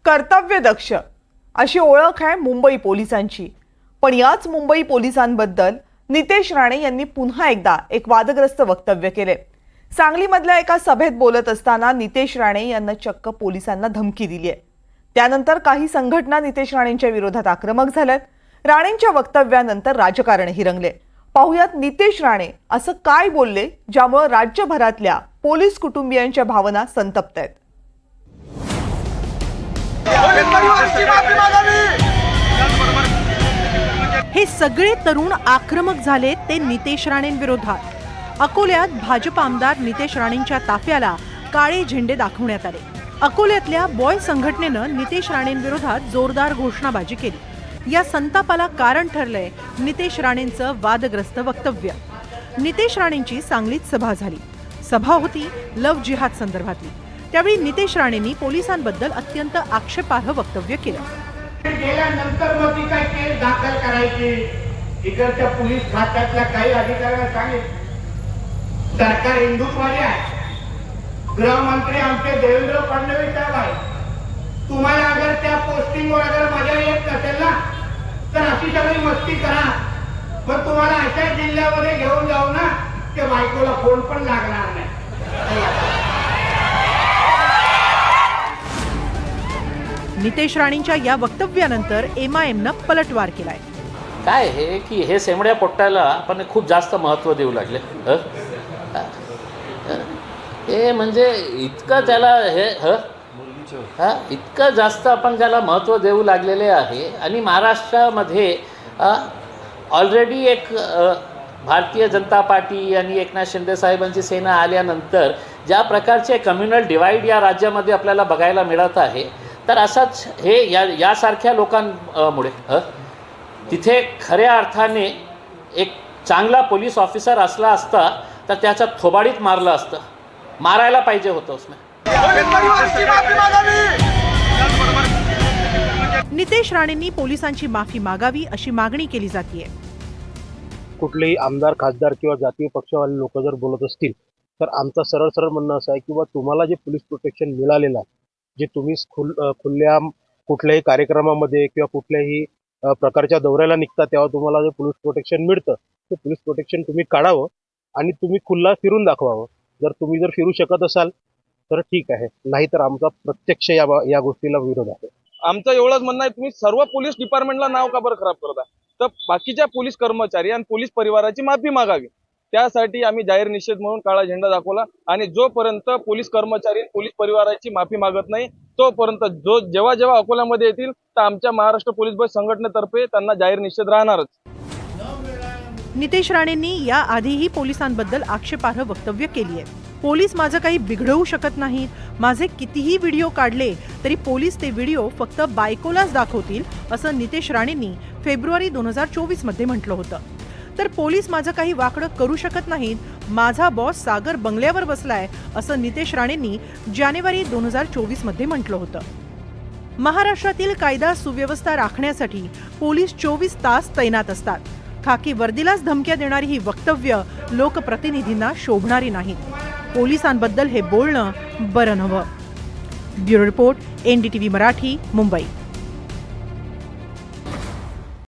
कर्तव्यदक्ष अशी ओळख आहे मुंबई पोलिसांची। पण याच मुंबई पोलिसांबद्दल नितेश राणे यांनी पुन्हा एकदा एक वादग्रस्त वक्तव्य केले। सांगलीमधल्या एका सभेत बोलत असताना नितेश राणे यांना चक्क पोलिसांना धमकी दिली आहे। त्यानंतर काही संघटना नितेश राणेंच्या विरोधात आक्रमक झाल्यात। राणेंच्या वक्तव्यानंतर राजकारणही रंगले। पाहुयात नितेश राणे असं काय बोलले ज्यामुळे राज्यभरातल्या पोलीस कुटुंबियांच्या भावना संतप्त आहेत। हे सगळे तरुण आक्रमक झाले ते नितेश राणेंविरोधात। अकोल्यात भाजप आमदार नितेश राणेंच्या ताफ्याला काळे झेंडे दाखवण्यात आले। अकोल्यातल्या बॉय संघटनेनं नितेश राणेंविरोधात जोरदार घोषणाबाजी केली। या संतापाला कारण ठरलंय नितेश राणेंचं वादग्रस्त वक्तव्य। नितेश राणेंची सांगलीत सभा झाली। सभा होती लव्ह जिहाद संदर्भातली। त्यावेळी नितेश राणेंनी पोलिसांबद्दल अत्यंत आक्षेपार्ह वक्तव्य केलं। गेल्यानंतर मग ती काय केस दाखल करायची, इकडच्या पोलीस खात्यातल्या काही अधिकाऱ्यांना सांगितलं सरकार हिंदुत्ववादी आहे, गृहमंत्री आमचे देवेंद्र फडणवीस साहेब आहे, तुम्हाला अगर त्या पोस्टिंगवर अगर मजा येत नसेल ना तर अशी सगळी मस्ती करा, पण तुम्हाला अशा जिल्ह्यामध्ये घेऊन जाऊ ना की बायकोला फोन पण लागणार नाही। नितेश राणेंच्या या वक्तव्यानंतर MIMनं पलटवार केलाय। काय हे की हे सेमड्या पोट्ट्याला आपण खूप जास्त महत्त्व देऊ लागले। हे म्हणजे इतकं त्याला इतकं जास्त आपण त्याला महत्त्व देऊ लागलेले आहे। आणि महाराष्ट्रामध्ये ऑलरेडी एक भारतीय जनता पार्टी आणि एकनाथ शिंदे साहेबांची सेना आल्यानंतर ज्या प्रकारचे कम्युनल डिवाइड या राज्यामध्ये आपल्याला बघायला मिळत आहे, तर असाच हे यासारख्या लोकांमुळे तिथे खऱ्या अर्थाने एक चांगला पोलीस ऑफिसर असला असता तर त्याच्या थोबाडीत मारलं असतं, मारायला पाहिजे होतं उसने। नितेश राणेंनी पोलिसांची माफी मागावी अशी मागणी केली जाते। कुठलेही आमदार खासदार किंवा जातीय पक्षवाले लोक जर बोलत असतील तर आमचं सरळ सरळ म्हणणं असं आहे की तुम्हाला जे पोलीस प्रोटेक्शन मिळालेलं आहे, जे तुम्ही खुल्लेआम कुठल्याही कार्यक्रमामध्ये किंवा कुठल्याही प्रकारच्या दौऱ्याला निघता तेव्हा तुम्हाला जे पोलीस प्रोटेक्शन मिळतं ते पोलीस प्रोटेक्शन तुम्ही काढावं आणि तुम्ही खुल्ला फिरून दाखवावं। जर तुम्ही जर फिरू शकत असाल तर ठीक आहे, नाहीतर आमचा प्रत्यक्ष या गोष्टीला विरोध आहे। आमचं एवढंच म्हणणं आहे, तुम्ही सर्व पोलीस डिपार्टमेंटला नाव का बरं खराब करता, तर बाकीच्या पोलीस कर्मचारी आणि पोलीस परिवाराची माफी मागावी। त्यासाठी आम्ही जाहीर निषेध म्हणून काळा झेंडा दाखवला आणि जोपर्यंत पोलीस कर्मचारी पोलीस परिवाराची माफी मागत नाही तोपर्यंत जेव्हा जेव्हा अकोल्यामध्ये येतील तर आमच्या महाराष्ट्र पोलीस बस संघटनेतर्फे त्यांना जाहीर निषेध राहणारच। नितेश राणेंनी या आधीही पोलिसांबद्दल आक्षेपार्ह वक्तव्य केली आहे। पोलीस माझं काही बिघडवू शकत नाहीत, माझे कितीही व्हिडिओ काढले तरी पोलीस ते व्हिडिओ फक्त बायकोलाच दाखवतील असं नितेश राणेंनी फेब्रुवारी 2024 मध्ये म्हटलं होतं। तर पोलीस माझं काही वाकडं करू शकत नाहीत, माझा बॉस सागर बंगल्यावर बसलाय असं नितेश राणेंनी जानेवारी 2024 मध्ये म्हटलं होतं। महाराष्ट्रातील कायदा सुव्यवस्था राखण्यासाठी पोलीस 24 तास तैनात असतात। खाकी वर्दीलाच धमक्या देणारी ही वक्तव्य लोकप्रतिनिधींना शोभणारी नाहीत। पोलिसांबद्दल हे बोलणं बरं नव्हं। Bureau report NDTV Marathi, Mumbai.